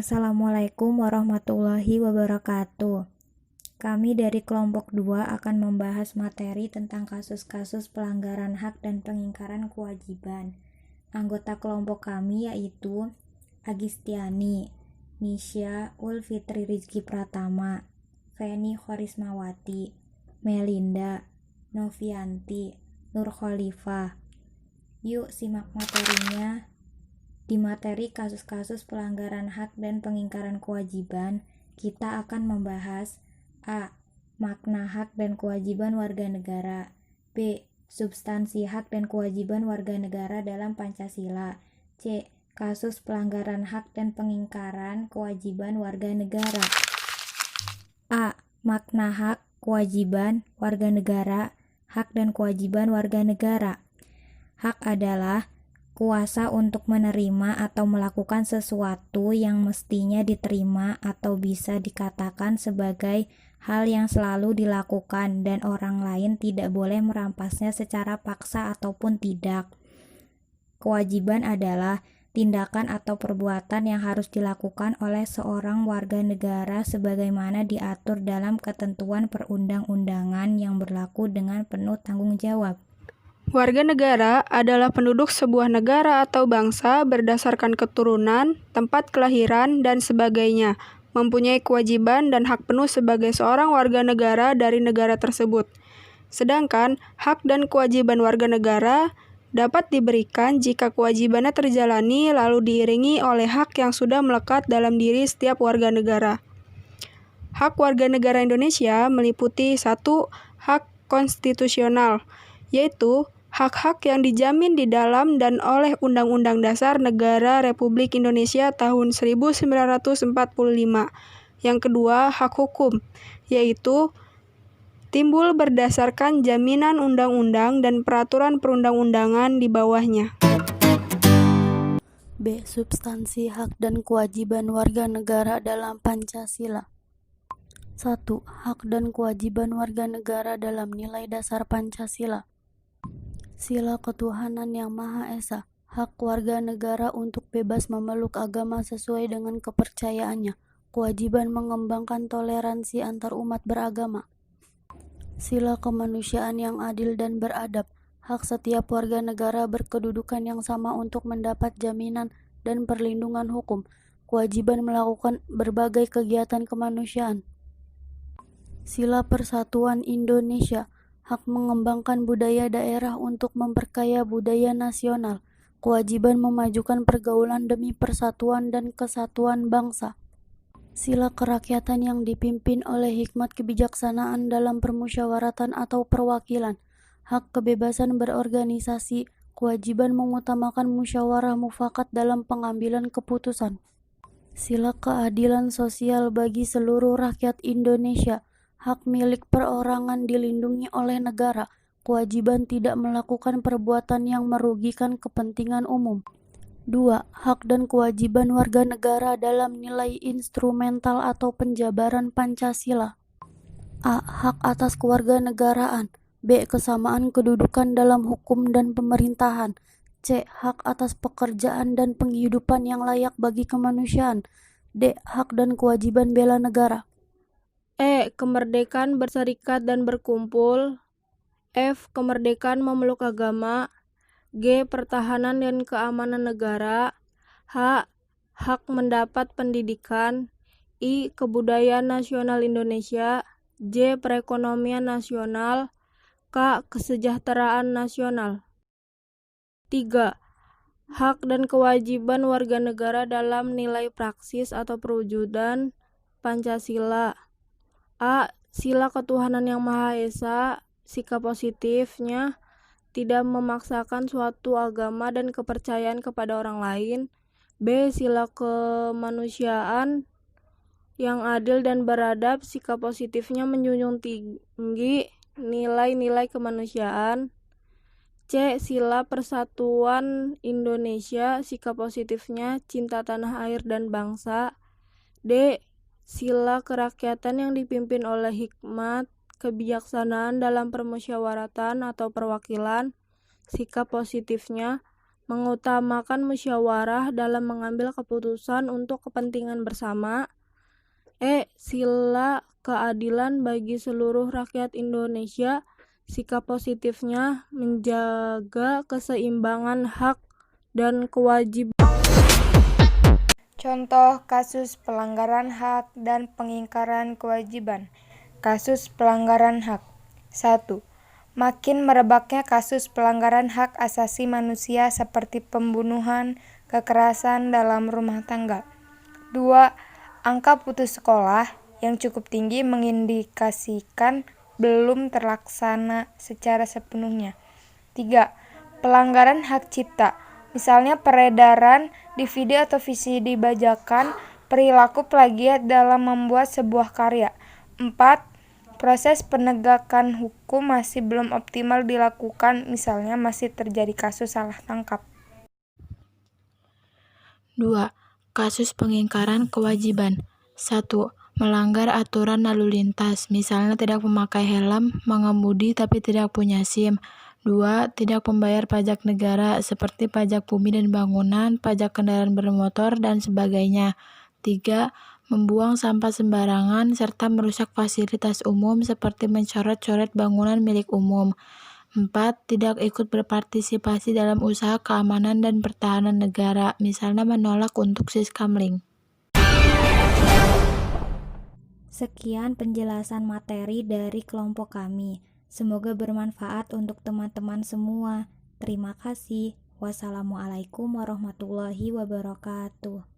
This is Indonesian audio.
Assalamualaikum warahmatullahi wabarakatuh. Kami dari kelompok 2 akan membahas materi tentang kasus-kasus pelanggaran hak dan pengingkaran kewajiban. Anggota kelompok kami yaitu Agistiani, Nisha Ulfitri Rizky Pratama, Feni Khorismawati, Melinda, Novianti, Nur Khalifah. Yuk simak materinya. Di materi kasus-kasus pelanggaran hak dan pengingkaran kewajiban, kita akan membahas A. Makna hak dan kewajiban warga negara. B. Substansi hak dan kewajiban warga negara dalam Pancasila. C. Kasus pelanggaran hak dan pengingkaran kewajiban warga negara. A. Makna hak, kewajiban warga negara. Hak dan kewajiban warga negara. Hak adalah kuasa untuk menerima atau melakukan sesuatu yang mestinya diterima atau bisa dikatakan sebagai hal yang selalu dilakukan dan orang lain tidak boleh merampasnya secara paksa ataupun tidak. Kewajiban adalah tindakan atau perbuatan yang harus dilakukan oleh seorang warga negara sebagaimana diatur dalam ketentuan perundang-undangan yang berlaku dengan penuh tanggung jawab. Warga negara adalah penduduk sebuah negara atau bangsa berdasarkan keturunan, tempat kelahiran, dan sebagainya, mempunyai kewajiban dan hak penuh sebagai seorang warga negara dari negara tersebut. Sedangkan hak dan kewajiban warga negara dapat diberikan jika kewajibannya terjalani lalu diiringi oleh hak yang sudah melekat dalam diri setiap warga negara. Hak warga negara Indonesia meliputi 1. Hak konstitusional, yaitu hak-hak yang dijamin di dalam dan oleh Undang-Undang Dasar Negara Republik Indonesia tahun 1945. Yang kedua, hak hukum, yaitu timbul berdasarkan jaminan undang-undang dan peraturan perundang-undangan di bawahnya. B. Substansi hak dan kewajiban warga negara dalam Pancasila. 1. Hak dan kewajiban warga negara dalam nilai dasar Pancasila. Sila ketuhanan yang Maha Esa, hak warga negara untuk bebas memeluk agama sesuai dengan kepercayaannya, kewajiban mengembangkan toleransi antar umat beragama. Sila kemanusiaan yang adil dan beradab, hak setiap warga negara berkedudukan yang sama untuk mendapat jaminan dan perlindungan hukum, kewajiban melakukan berbagai kegiatan kemanusiaan. Sila persatuan Indonesia, hak mengembangkan budaya daerah untuk memperkaya budaya nasional, kewajiban memajukan pergaulan demi persatuan dan kesatuan bangsa. Sila kerakyatan yang dipimpin oleh hikmat kebijaksanaan dalam permusyawaratan atau perwakilan, hak kebebasan berorganisasi, kewajiban mengutamakan musyawarah mufakat dalam pengambilan keputusan. Sila keadilan sosial bagi seluruh rakyat Indonesia, hak milik perorangan dilindungi oleh negara, kewajiban tidak melakukan perbuatan yang merugikan kepentingan umum. 2. Hak dan kewajiban warga negara dalam nilai instrumental atau penjabaran Pancasila. A. Hak atas kewarganegaraan. B. Kesamaan kedudukan dalam hukum dan pemerintahan. C. Hak atas pekerjaan dan penghidupan yang layak bagi kemanusiaan. D. Hak dan kewajiban bela negara. E. Kemerdekaan berserikat dan berkumpul. F. Kemerdekaan memeluk agama. G. Pertahanan dan keamanan negara. H. Hak mendapat pendidikan. I. Kebudayaan nasional Indonesia. J. Perekonomian nasional. K. Kesejahteraan nasional. 3. Hak dan kewajiban warga negara dalam nilai praksis atau perwujudan Pancasila. A. Sila ketuhanan yang Maha Esa, sikap positifnya tidak memaksakan suatu agama dan kepercayaan kepada orang lain. B. Sila kemanusiaan yang adil dan beradab, sikap positifnya menjunjung tinggi nilai-nilai kemanusiaan. C. Sila persatuan Indonesia, sikap positifnya cinta tanah air dan bangsa. D. Sila kerakyatan yang dipimpin oleh hikmat kebijaksanaan dalam permusyawaratan atau perwakilan, sikap positifnya mengutamakan musyawarah dalam mengambil keputusan untuk kepentingan bersama. Sila keadilan bagi seluruh rakyat Indonesia. Sikap positifnya menjaga keseimbangan hak dan kewajiban. Contoh kasus pelanggaran hak dan pengingkaran kewajiban. Kasus pelanggaran hak. 1. Makin merebaknya kasus pelanggaran hak asasi manusia seperti pembunuhan, kekerasan dalam rumah tangga. 2. Angka putus sekolah yang cukup tinggi mengindikasikan belum terlaksana secara sepenuhnya. 3. Pelanggaran hak cipta. Misalnya peredaran DVD atau VCD bajakan, perilaku plagiat dalam membuat sebuah karya. 4. Proses penegakan hukum masih belum optimal dilakukan, misalnya masih terjadi kasus salah tangkap. 2. Kasus pengingkaran kewajiban. 1. Melanggar aturan lalu lintas, misalnya tidak memakai helm, mengemudi tapi tidak punya SIM. 2. Tidak membayar pajak negara seperti pajak bumi dan bangunan, pajak kendaraan bermotor, dan sebagainya. 3. Membuang sampah sembarangan serta merusak fasilitas umum seperti mencoret-coret bangunan milik umum. 4. Tidak ikut berpartisipasi dalam usaha keamanan dan pertahanan negara, misalnya menolak untuk siskamling. Sekian penjelasan materi dari kelompok kami. Semoga bermanfaat untuk teman-teman semua. Terima kasih. Wassalamualaikum warahmatullahi wabarakatuh.